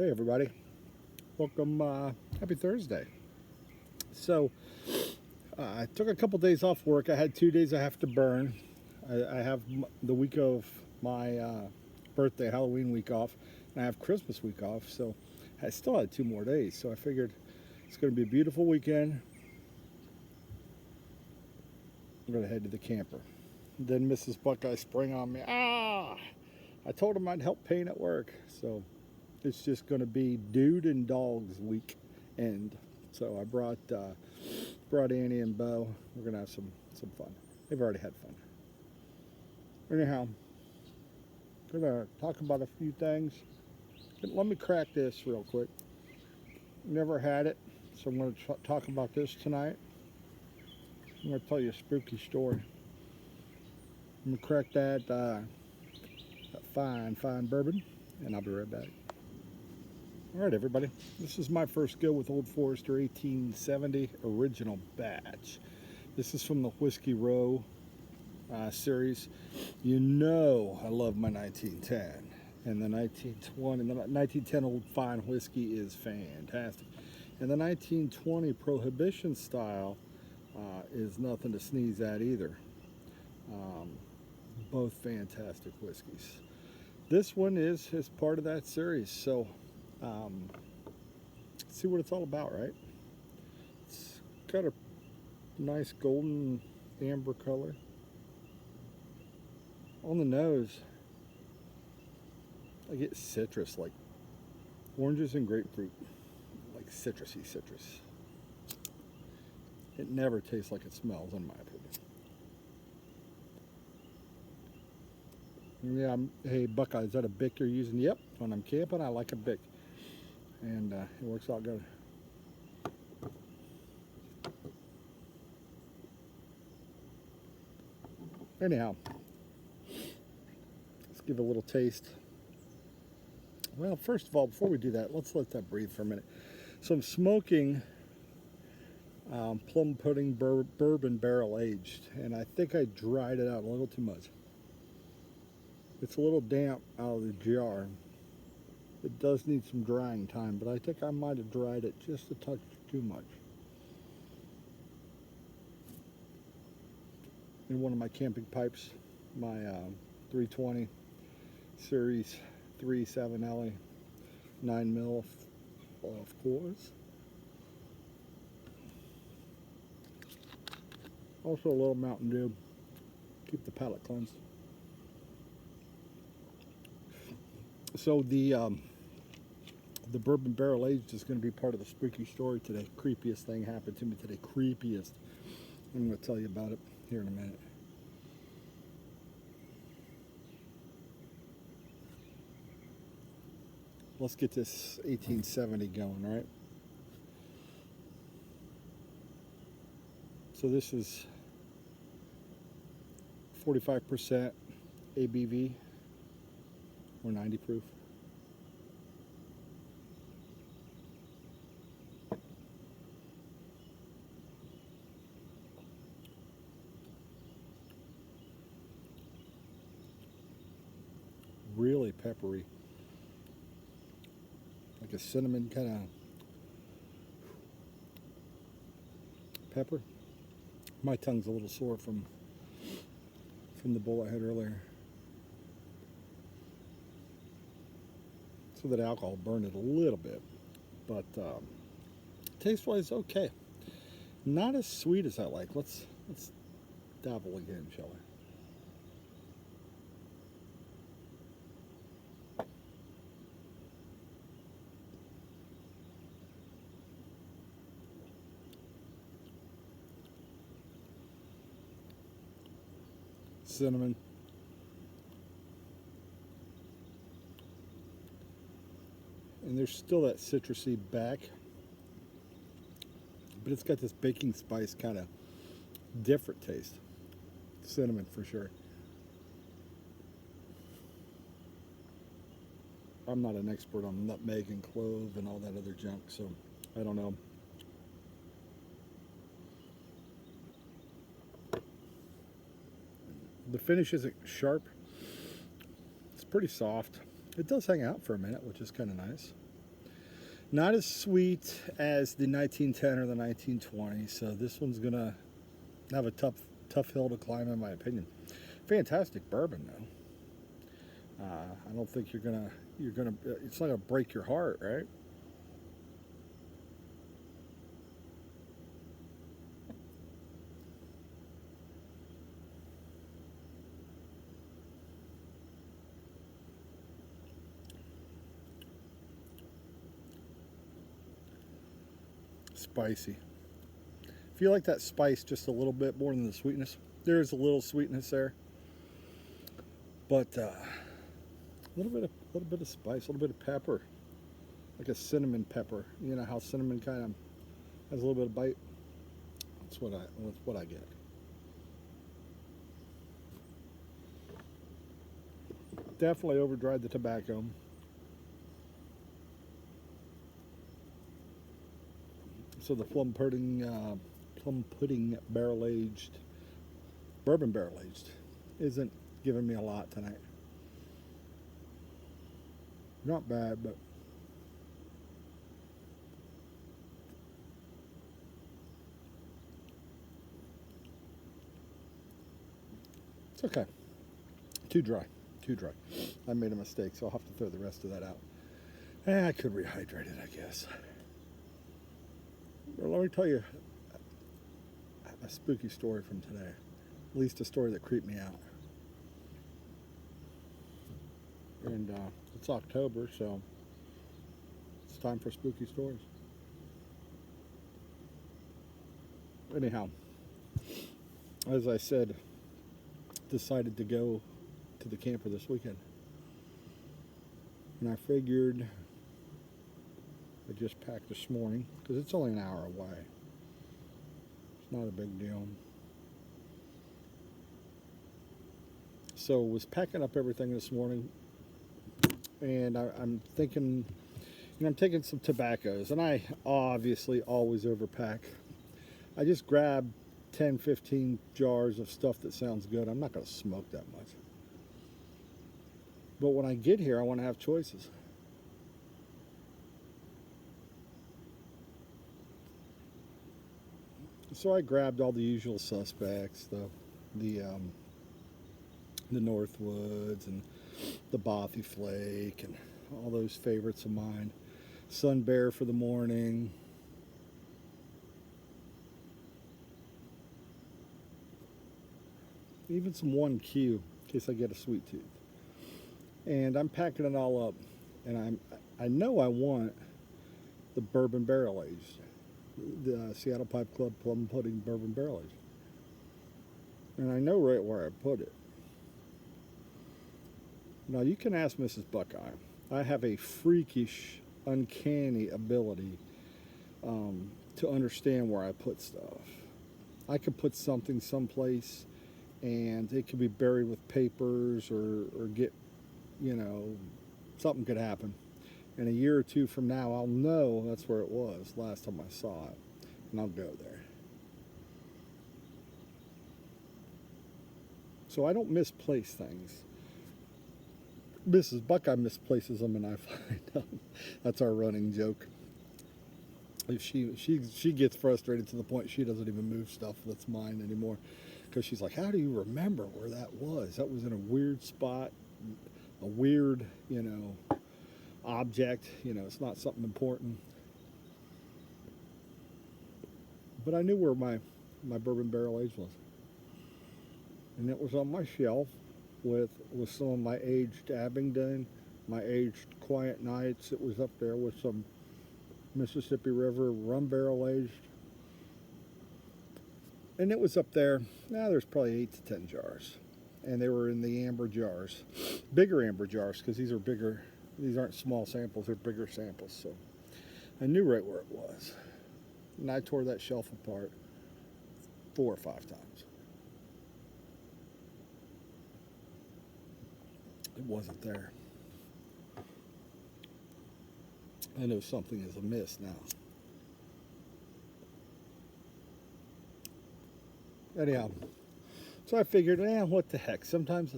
Hey everybody, welcome. Happy Thursday. So I took a couple days off work. I had 2 days I have to burn. I have the week of my birthday, Halloween week off, and I have Christmas week off. So I still had 2 more days. So I figured it's going to be a beautiful weekend. I'm going to head to the camper. Then Mrs. Buckeye sprang on me. I told him I'd help paint at work. So it's just going to be dude and dogs weekend. So I brought Annie and Bo. We're gonna have some fun. They've already had fun. Anyhow, gonna talk about a few things. Let me crack this real quick. Never had it, so I'm gonna talk about this tonight. I'm gonna tell you a spooky story. I'm gonna crack that fine bourbon, and I'll be right back. All right, everybody. This is my first go with Old Forester 1870 original batch. This is from the Whiskey Row series. You know I love my 1910, and the 1920, and the 1910 Old Fine Whiskey is fantastic, and the 1920 Prohibition style is nothing to sneeze at either. Both fantastic whiskeys. This one is part of that series, so see what it's all about, right? It's got a nice golden amber color. On the nose, I get citrus, like oranges and grapefruit, like citrusy citrus. It never tastes like it smells, in my opinion. Yeah, hey Buckeye, is that a Bic you're using? Yep, when I'm camping, I like a Bic, and it works out good. Anyhow, let's give it a little taste. Well, first of all, before we do that, let's let that breathe for a minute. So I'm smoking plum pudding bourbon barrel aged, and I think I dried it out a little too much. It's a little damp out of the jar. It does need some drying time, but I think I might have dried it just a touch too much. In one of my camping pipes, my 320 series 3.7 9 mil, of course. Also a little Mountain Dew, keep the palate cleansed. So the bourbon barrel aged is going to be part of the spooky story today. Creepiest thing happened to me today. Creepiest. I'm going to tell you about it here in a minute. Let's get this 1870 going, right? So this is 45% ABV or 90 proof. Really peppery, like a cinnamon kind of pepper. My tongue's a little sore from the bowl I had earlier. So that alcohol burned it a little bit, but taste-wise, okay. Not as sweet as I like. Let's dabble again, shall we? Cinnamon. And there's still that citrusy back, but it's got this baking spice kind of different taste. Cinnamon for sure. I'm not an expert on nutmeg and clove and all that other junk, so I don't know. The finish isn't sharp. It's pretty soft. It does hang out for a minute, which is kind of nice. Not as sweet as the 1910 or the 1920, so this one's gonna have a tough hill to climb, in my opinion. Fantastic bourbon, though. I don't think you're gonna. It's not gonna break your heart, right? Spicy. If you like that spice just a little bit more than the sweetness, there's a little sweetness there, but a little bit of spice, a little bit of pepper, like a cinnamon pepper. You know how cinnamon kind of has a little bit of bite. That's what I get. Definitely over dried the tobacco. So the plum pudding barrel aged, bourbon barrel aged, isn't giving me a lot tonight. Not bad, but it's okay. Too dry, too dry. I made a mistake, so I'll have to throw the rest of that out. I could rehydrate it, I guess. But let me tell you a spooky story from today. At least a story that creeped me out. And it's October, so it's time for spooky stories. Anyhow, as I said, decided to go to the camper this weekend. And I figured I just packed this morning because it's only an hour away. It's not a big deal. So was packing up everything this morning, and I'm thinking, I'm taking some tobaccos, and I obviously always overpack. I just grab 10, 15 jars of stuff that sounds good. I'm not going to smoke that much. But when I get here, I want to have choices. So I grabbed all the usual suspects, the Northwoods and the Bothy Flake and all those favorites of mine. Sun Bear for the morning. Even some 1Q in case I get a sweet tooth. And I'm packing it all up, and I know I want the bourbon barrel aged, the Seattle Pipe Club Plum Pudding Bourbon Barrel Aged. And I know right where I put it. Now you can ask Mrs. Buckeye. I have a freakish, uncanny ability to understand where I put stuff. I could put something someplace and it could be buried with papers or get, something could happen. And a year or two from now, I'll know that's where it was last time I saw it, and I'll go there. So I don't misplace things. Mrs. Buckeye misplaces them, and I find them. That's our running joke. If she gets frustrated to the point she doesn't even move stuff that's mine anymore, because she's like, "How do you remember where that was? That was in a weird spot, a weird, object. It's not something important." But I knew where my bourbon barrel aged was, and it was on my shelf with some of my aged Abingdon, my aged Quiet Nights. It was up there with some Mississippi River rum barrel aged, and it was up there. Now there's probably 8 to 10 jars, and they were in the amber jars, bigger amber jars, because these are bigger. These aren't small samples; they're bigger samples. So I knew right where it was, and I tore that shelf apart 4 or 5 times. It wasn't there. I know something is amiss now. Anyhow, so I figured, what the heck? Sometimes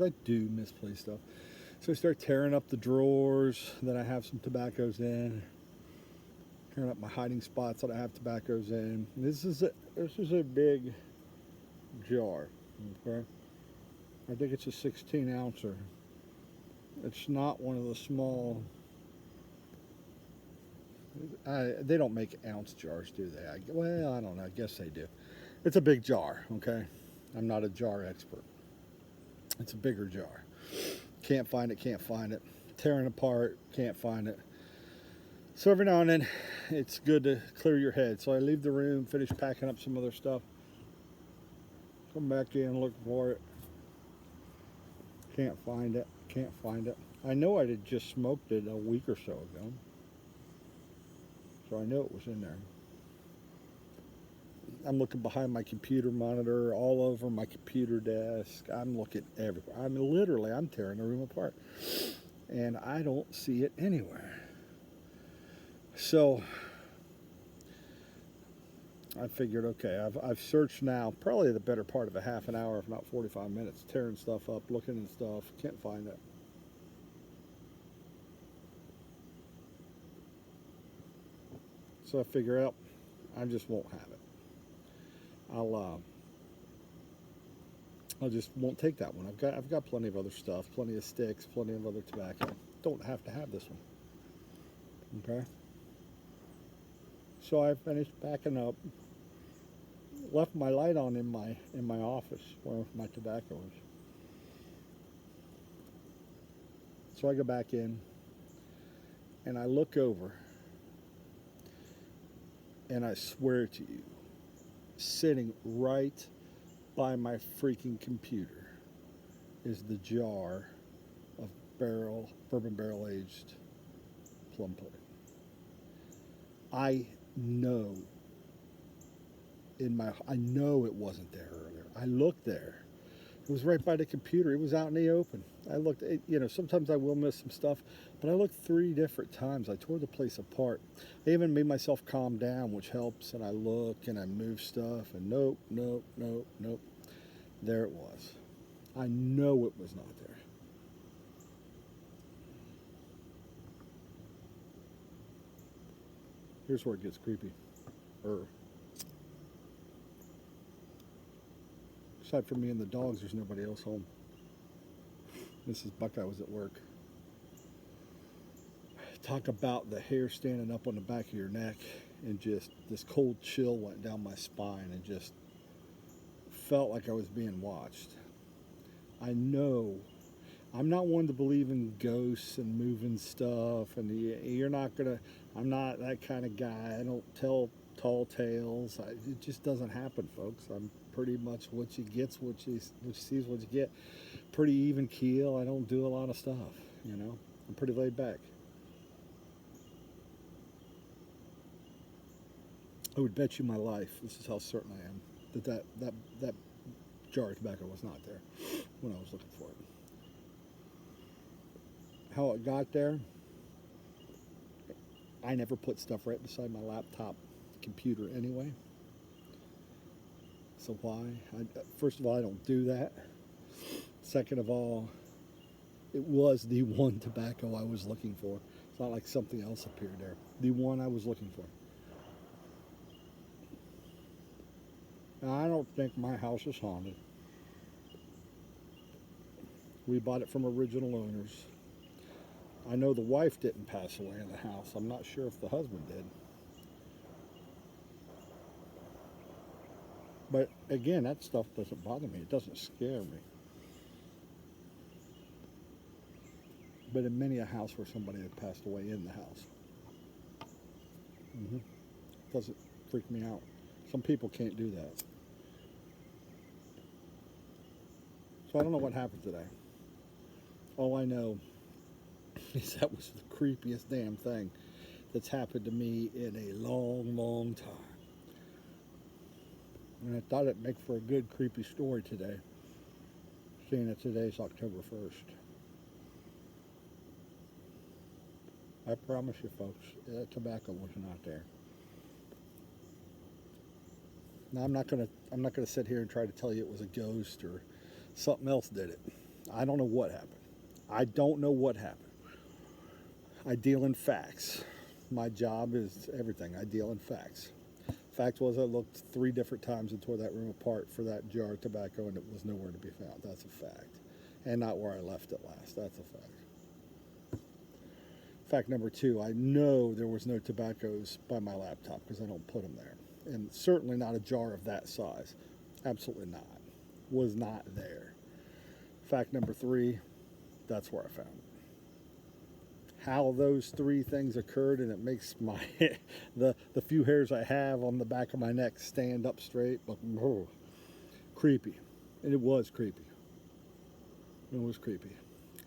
I do misplace stuff. So I start tearing up the drawers that I have some tobaccos in. Clearing up my hiding spots that I have tobaccos in. This is a big jar. Okay, I think it's a 16 ouncer. It's not one of the small. They don't make ounce jars, do they? Well, I don't know. I guess they do. It's a big jar. Okay, I'm not a jar expert. It's a bigger jar. Can't find it. Can't find it. Tearing apart. Can't find it. So every now and then, it's good to clear your head. So I leave the room, finish packing up some other stuff, come back in, look for it. Can't find it. Can't find it. I know I had just smoked it a week or so ago, so I know it was in there. I'm looking behind my computer monitor, all over my computer desk. I'm looking everywhere. I'm tearing the room apart, and I don't see it anywhere. So I figured, okay, I've searched now probably the better part of a half an hour, if not 45 minutes, tearing stuff up, looking at stuff, can't find it. So I figure out I just won't have it. I just won't take that one. I've got plenty of other stuff, plenty of sticks, plenty of other tobacco. Don't have to have this one. Okay. So I finished packing up, left my light on in my office where my tobacco is. So I go back in and I look over, and I swear to you, sitting right by my freaking computer is the jar of bourbon barrel aged plum pudding. I know it wasn't there earlier. I looked there. It was right by the computer. It was out in the open. I looked, sometimes I will miss some stuff, but I looked 3 different times. I tore the place apart. I even made myself calm down, which helps, and I look and I move stuff, and nope. There it was. I know it was not there. Here's where it gets creepy. Aside from me and the dogs, there's nobody else home. Mrs. Buckeye was at work. Talk about the hair standing up on the back of your neck, and just this cold chill went down my spine and just felt like I was being watched. I know I'm not one to believe in ghosts and moving stuff, and I'm not that kind of guy. I don't tell tall tales. It just doesn't happen, folks. I'm pretty much what you get's what you sees what you get. Pretty even keel. I don't do a lot of stuff, I'm pretty laid back. I would bet you my life, this is how certain I am, that jar of tobacco was not there when I was looking for it. How it got there, I never put stuff right beside my laptop computer anyway. So why? First of all, I don't do that. Second of all, it was the one tobacco I was looking for. It's not like something else appeared there. The one I was looking for. Now, I don't think my house is haunted. We bought it from original owners. I know the wife didn't pass away in the house. I'm not sure if the husband did. But again, that stuff doesn't bother me. It doesn't scare me. But in many a house where somebody had passed away in the house, doesn't freak me out. Some people can't do that. So I don't know what happened today. All I know is that was the creepiest damn thing that's happened to me in a long, long time. And I thought it'd make for a good creepy story today, seeing that today's October 1st. I promise you, folks, that tobacco was not there. Now I'm not gonna sit here and try to tell you it was a ghost or something else did it. I don't know what happened. I don't know what happened. I deal in facts. my job is everything. I deal in facts. Fact was, I looked 3 different times and tore that room apart for that jar of tobacco, and it was nowhere to be found. That's a fact. And not where I left it last. That's a fact. Fact number 2, I know there was no tobaccos by my laptop because I don't put them there. And certainly not a jar of that size. Absolutely not. Was not there. Fact number 3, that's where I found it. How those 3 things occurred, and it makes my the few hairs I have on the back of my neck stand up straight, but oh, creepy. And it was creepy. It was creepy.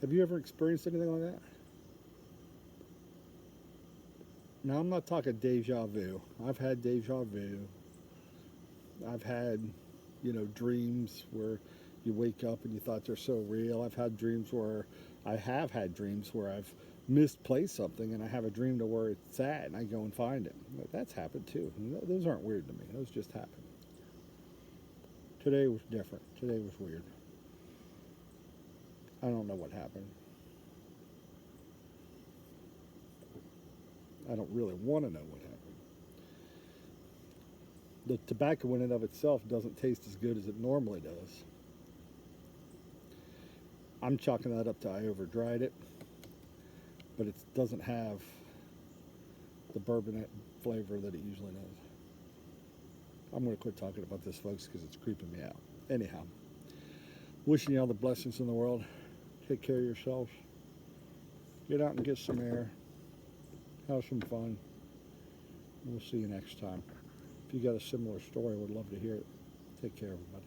Have you ever experienced anything like that? Now, I'm not talking deja vu. I've had deja vu. I've had, dreams where you wake up and you thought they're so real. I have had dreams where I've misplaced something and I have a dream to where it's at and I go and find it. That's happened too. Those aren't weird to me. Those just happen. Today was different. Today was weird. I don't know what happened. I don't really want to know what happened. The tobacco in and of itself doesn't taste as good as it normally does. I'm chalking that up to I over dried it, but it doesn't have the bourbon flavor that it usually does. I'm going to quit talking about this, folks, because it's creeping me out. Anyhow, wishing you all the blessings in the world. Take care of yourselves. Get out and get some air. Have some fun. We'll see you next time. If you got a similar story, I would love to hear it. Take care, everybody.